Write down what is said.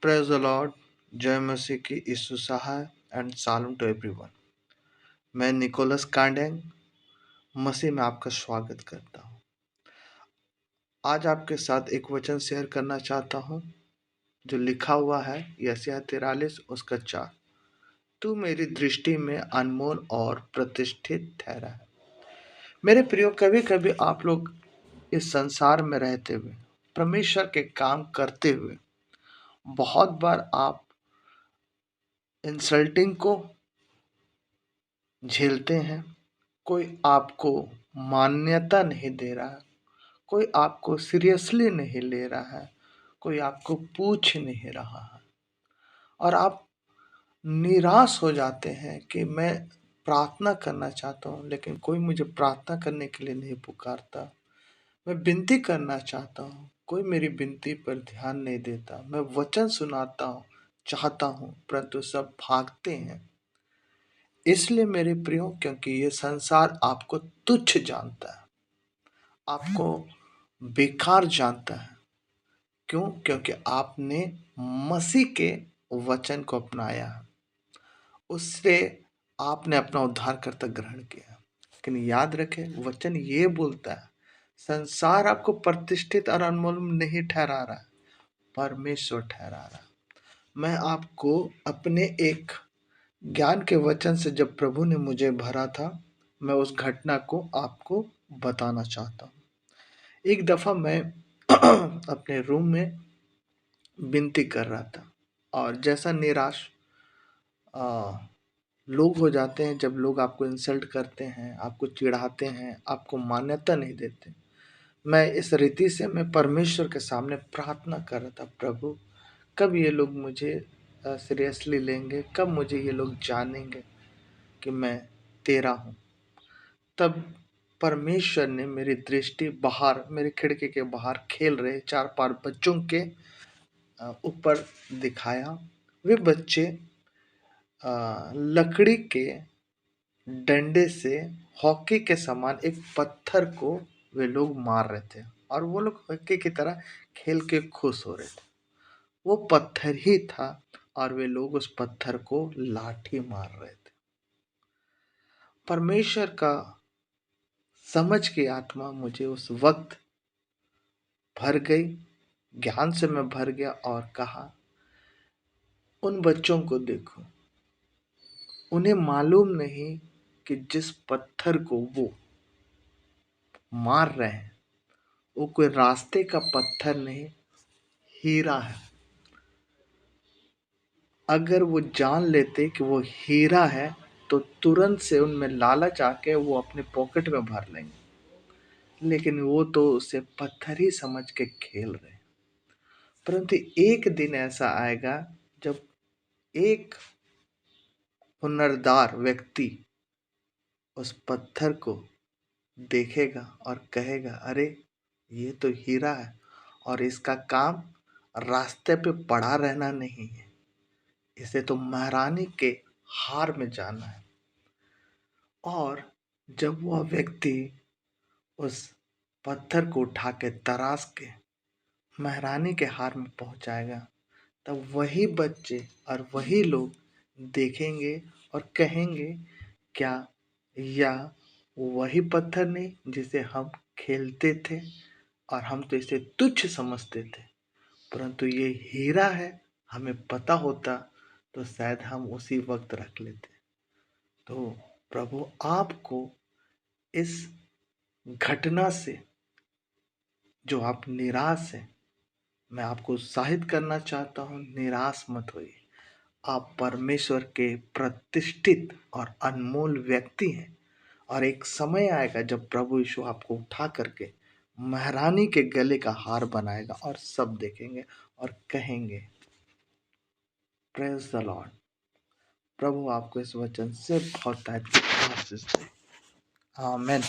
Praise the Lord. जय मसीह की यीशु सहाय and Salam to everyone. मैं निकोलस कांडेंग मसीह में आपका स्वागत करता हूं। आज आपके साथ एक वचन शेयर करना चाहता हूं जो लिखा हुआ है यशायाह 43 उसका 4। तू मेरी दृष्टि में अनमोल और प्रतिष्ठित ठहरा है। मेरे प्रियो, कभी कभी आप लोग इस संसार में रहते हुए, परमेश्वर के काम करते हुए, बहुत बार आप इंसल्टिंग को झेलते हैं। कोई आपको मान्यता नहीं दे रहा है, कोई आपको सीरियसली नहीं ले रहा है, कोई आपको पूछ नहीं रहा है और आप निराश हो जाते हैं कि मैं प्रार्थना करना चाहता हूँ लेकिन कोई मुझे प्रार्थना करने के लिए नहीं पुकारता। मैं विनती करना चाहता हूँ, कोई मेरी विनती पर ध्यान नहीं देता। मैं वचन सुनाता हूँ, चाहता हूँ, परंतु सब भागते हैं। इसलिए मेरे प्रियो, क्योंकि ये संसार आपको तुच्छ जानता है, आपको बेकार जानता है। क्यों? क्योंकि आपने मसीह के वचन को अपनाया है, उससे आपने अपना उद्धारकर्ता ग्रहण किया। लेकिन याद रखें, वचन ये बोलता है संसार आपको प्रतिष्ठित और अनमोल नहीं ठहरा रहा है, परमेश्वर ठहरा रहा है। मैं आपको अपने एक ज्ञान के वचन से जब प्रभु ने मुझे भरा था, मैं उस घटना को आपको बताना चाहता हूँ। एक दफ़ा मैं अपने रूम में विनती कर रहा था और जैसा निराश लोग हो जाते हैं जब लोग आपको इंसल्ट करते हैं, आपको चिढ़ाते हैं, आपको मान्यता नहीं देते। मैं इस रीति से मैं परमेश्वर के सामने प्रार्थना कर रहा था, प्रभु कब ये लोग मुझे सीरियसली लेंगे, कब मुझे ये लोग जानेंगे कि मैं तेरा हूँ। तब परमेश्वर ने मेरी दृष्टि बाहर, मेरी खिड़की के बाहर खेल रहे 4-5 बच्चों के ऊपर दिखाया। वे बच्चे लकड़ी के डंडे से हॉकी के समान एक पत्थर को वे लोग मार रहे थे और वो लोग हॉकी की तरह खेल के खुश हो रहे थे। वो पत्थर ही था और वे लोग उस पत्थर को लाठी मार रहे थे। परमेश्वर का समझ की आत्मा मुझे उस वक्त भर गई, ज्ञान से मैं भर गया और कहा, उन बच्चों को देखो, उन्हें मालूम नहीं कि जिस पत्थर को वो मार रहे हैं वो कोई रास्ते का पत्थर नहीं, हीरा है। अगर वो जान लेते कि वो हीरा है तो तुरंत से उनमें लालच आके वो अपने पॉकेट में भर लेंगे, लेकिन वो तो उसे पत्थर ही समझ के खेल रहे हैं। परंतु एक दिन ऐसा आएगा जब एक हुनरदार व्यक्ति उस पत्थर को देखेगा और कहेगा, अरे ये तो हीरा है और इसका काम रास्ते पे पड़ा रहना नहीं है, इसे तो महारानी के हार में जाना है। और जब वह व्यक्ति उस पत्थर को उठा के तराश के महारानी के हार में पहुंचाएगा, तब वही बच्चे और वही लोग देखेंगे और कहेंगे, क्या यह वही पत्थर नहीं जिसे हम खेलते थे और हम तो इसे तुच्छ समझते थे, परंतु ये हीरा है, हमें पता होता तो शायद हम उसी वक्त रख लेते। तो प्रभु आपको इस घटना से जो आप निराश हैं, मैं आपको उत्साहित करना चाहता हूँ, निराश मत होइए। आप परमेश्वर के प्रतिष्ठित और अनमोल व्यक्ति हैं और एक समय आएगा जब प्रभु यीशु आपको उठा करके महारानी के गले का हार बनाएगा और सब देखेंगे और कहेंगे, प्रेज द लॉर्ड। प्रभु आपको इस वचन से बहुत आशीष दे। आमीन।